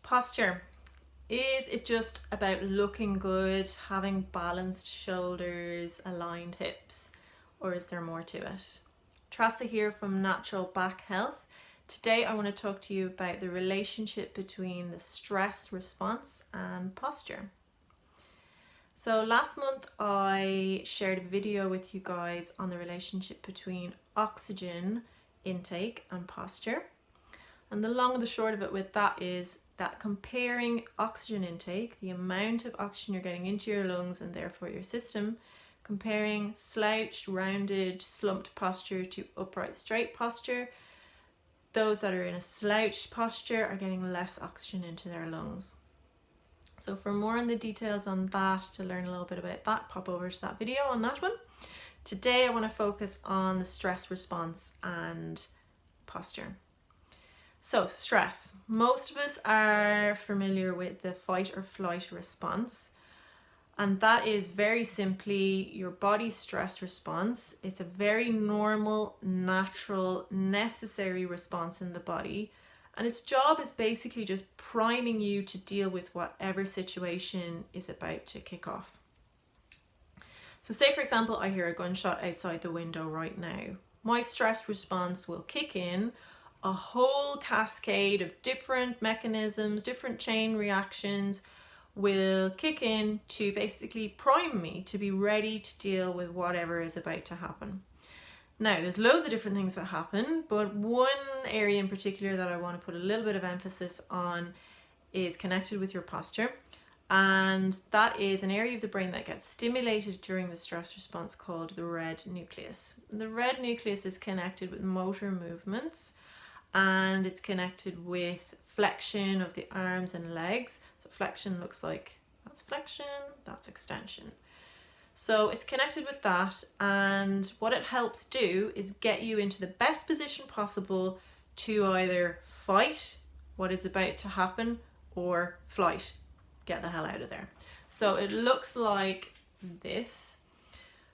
Posture. Is it just about looking good, having balanced shoulders, aligned hips, or is there more to it? Trasa here from Natural Back Health. Today I want to talk to you about the relationship between the stress response and posture. So last month I shared a video with you guys on the relationship between oxygen intake and posture. And the long and the short of it with that is that comparing oxygen intake, the amount of oxygen you're getting into your lungs and therefore your system, comparing slouched, rounded, slumped posture to upright, straight posture, those that are in a slouched posture are getting less oxygen into their lungs. So for more on the details on that, to learn a little bit about that, pop over to that video on that one. Today I want to focus on the stress response and posture. So stress. Most of us are familiar with the fight or flight response. And that is very simply your body's stress response. It's a very normal, natural, necessary response in the body. And its job is basically just priming you to deal with whatever situation is about to kick off. So say, for example, I hear a gunshot outside the window right now. My stress response will kick in. A whole cascade of different mechanisms, different chain reactions will kick in to basically prime me to be ready to deal with whatever is about to happen. Now, there's loads of different things that happen, but one area in particular that I want to put a little bit of emphasis on is connected with your posture. And that is an area of the brain that gets stimulated during the stress response called the red nucleus. The red nucleus is connected with motor movements, and it's connected with flexion of the arms and legs. So flexion looks like that's flexion, that's extension. So it's connected with that, and what it helps do is get you into the best position possible to either fight what is about to happen or flight, get the hell out of there. So it looks like this.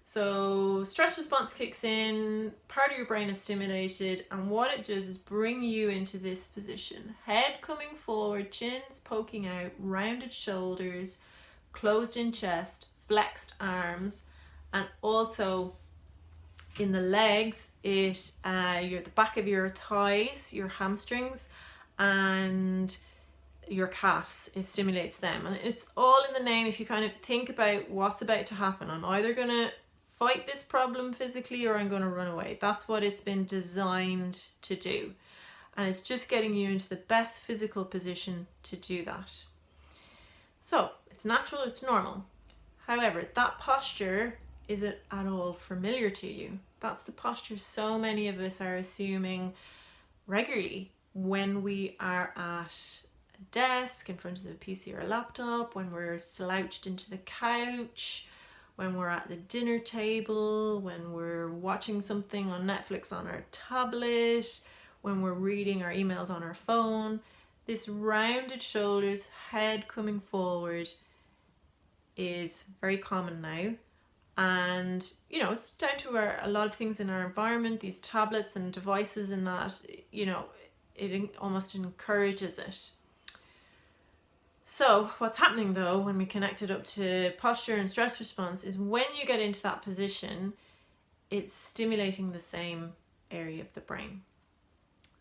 So stress response kicks in, part of your brain is stimulated, and what it does is bring you into this position. Head coming forward, chins poking out, rounded shoulders, closed in chest, flexed arms, and also in the legs, the back of your thighs, your hamstrings, and your calves. It stimulates them, and it's all in the name. If you kind of think about what's about to happen, I'm either gonna fight this problem physically or I'm going to run away. That's what it's been designed to do. And it's just getting you into the best physical position to do that. So it's natural, it's normal. However, that posture isn't at all familiar to you. That's the posture so many of us are assuming regularly when we are at a desk, in front of the PC or a laptop, when we're slouched into the couch, when we're at the dinner table, when we're watching something on Netflix on our tablet, when we're reading our emails on our phone. This rounded shoulders, head coming forward is very common now. And, it's down to a lot of things in our environment, these tablets and devices and that, it almost encourages it. So what's happening though when we connect it up to posture and stress response is when you get into that position, it's stimulating the same area of the brain.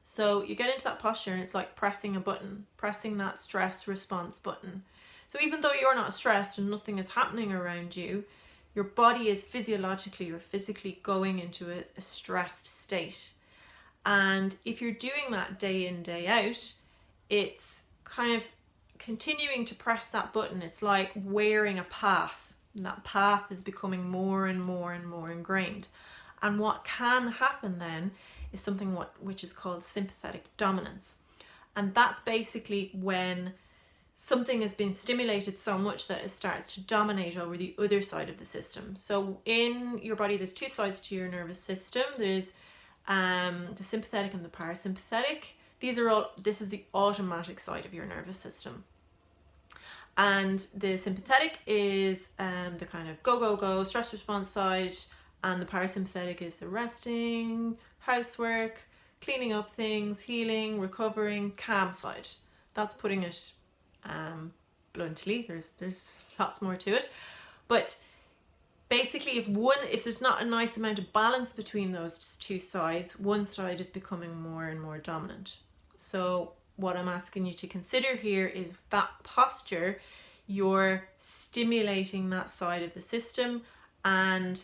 So you get into that posture and it's like pressing a button, pressing that stress response button. So even though you're not stressed and nothing is happening around you, your body is physiologically or physically going into a stressed state. And if you're doing that day in, day out, it's kind of continuing to press that button. It's like wearing a path, and that path is becoming more and more and more ingrained. And what can happen then is something which is called sympathetic dominance. And that's basically when something has been stimulated so much that it starts to dominate over the other side of the system. So in your body, there's two sides to your nervous system. There's the sympathetic and the parasympathetic. This is the automatic side of your nervous system. And the sympathetic is the kind of go, stress response side, and the parasympathetic is the resting, housework, cleaning up things, healing, recovering, calm side. That's putting it bluntly. There's lots more to it, but basically if there's not a nice amount of balance between those two sides, one side is becoming more and more dominant. So what I'm asking you to consider here is that posture, you're stimulating that side of the system, and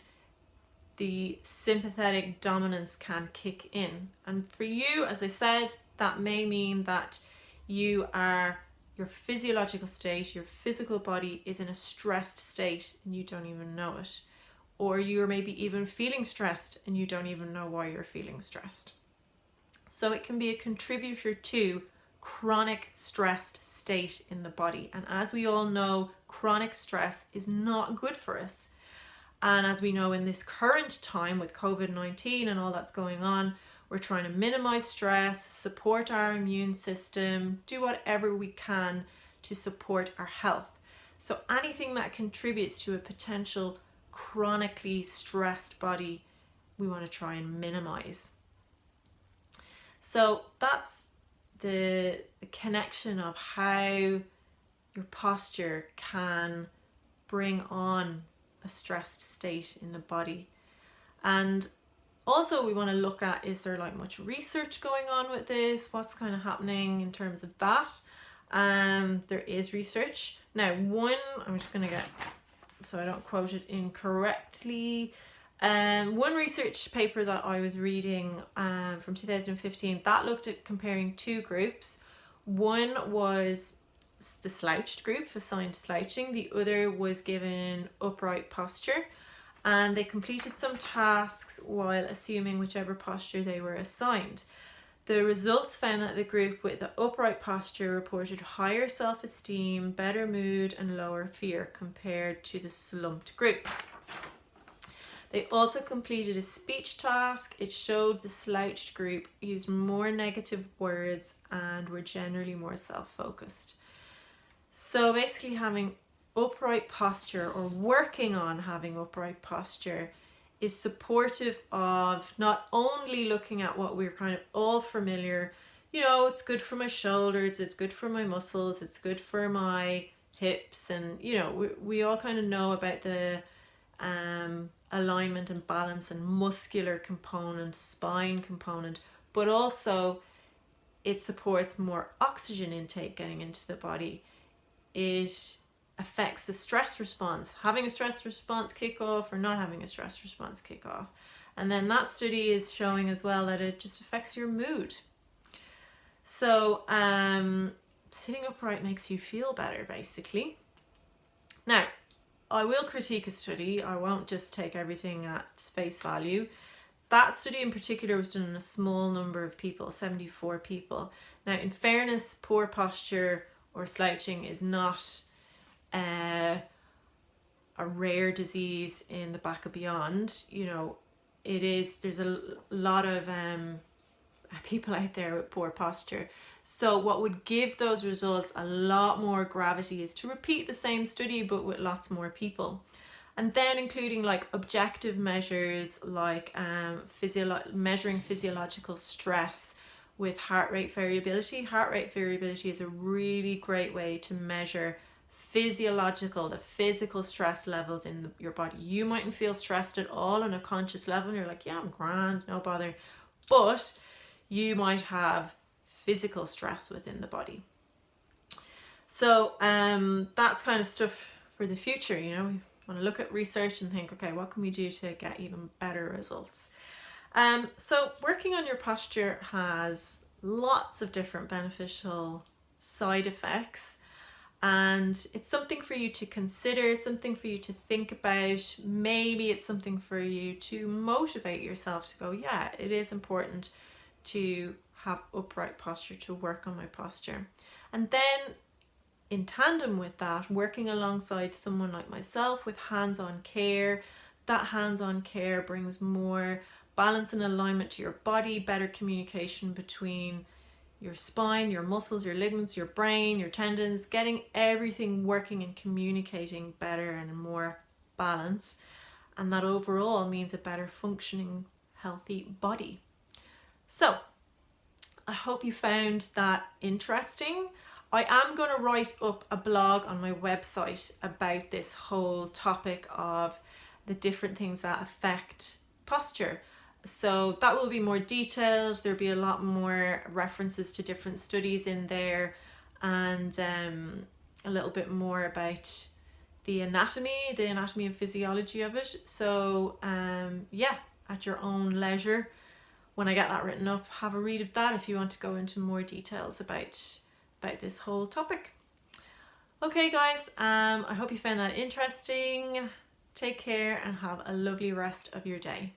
the sympathetic dominance can kick in. And for you, as I said, that may mean that your physiological state, your physical body is in a stressed state and you don't even know it. Or you're maybe even feeling stressed and you don't even know why you're feeling stressed. So it can be a contributor to chronic stressed state in the body. And as we all know, chronic stress is not good for us. And as we know, in this current time with COVID-19 and all that's going on, we're trying to minimize stress, support our immune system, do whatever we can to support our health. So anything that contributes to a potential chronically stressed body, we want to try and minimize. So that's the connection of how your posture can bring on a stressed state in the body. And also we want to look at, is there like much research going on with this? What's kind of happening in terms of that? There is research. Now I'm just going to get, so I don't quote it incorrectly. One research paper that I was reading from 2015 that looked at comparing two groups. One was the slouched group, assigned slouching. The other was given upright posture, and they completed some tasks while assuming whichever posture they were assigned. The results found that the group with the upright posture reported higher self-esteem, better mood, and lower fear compared to the slumped group. They also completed a speech task. It showed the slouched group used more negative words and were generally more self-focused. So basically having upright posture, or working on having upright posture, is supportive of not only looking at what we're kind of all familiar, it's good for my shoulders, it's good for my muscles, it's good for my hips, and we all kind of know about the alignment and balance and muscular component, spine component, but also it supports more oxygen intake getting into the body. It affects the stress response, having a stress response kick off or not having a stress response kick off. And then that study is showing as well that it just affects your mood. So sitting upright makes you feel better, basically. Now, I will critique a study. I won't just take everything at face value. That study in particular was done on a small number of people, 74 people. Now, in fairness, poor posture or slouching is not a rare disease in the back of beyond. It is, there's a lot of people out there with poor posture. So what would give those results a lot more gravity is to repeat the same study but with lots more people. And then including like objective measures like measuring physiological stress with heart rate variability. Heart rate variability is a really great way to measure the physical stress levels in your body. You mightn't feel stressed at all on a conscious level. You're like, yeah, I'm grand, no bother. But you might have physical stress within the body. So that's kind of stuff for the future. We want to look at research and think, okay, what can we do to get even better results? So working on your posture has lots of different beneficial side effects, and it's something for you to consider, something for you to think about. Maybe it's something for you to motivate yourself to go, yeah, it is important to have upright posture, to work on my posture. And then in tandem with that, working alongside someone like myself with hands-on care. That hands-on care brings more balance and alignment to your body, better communication between your spine, your muscles, your ligaments, your brain, your tendons, getting everything working and communicating better and more balance. And that overall means a better functioning, healthy body. So I hope you found that interesting. I am going to write up a blog on my website about this whole topic of the different things that affect posture. So that will be more detailed. There'll be a lot more references to different studies in there, and a little bit more about the anatomy and physiology of it. So yeah, at your own leisure, when I get that written up, have a read of that if you want to go into more details about this whole topic. Okay guys, I hope you found that interesting. Take care and have a lovely rest of your day.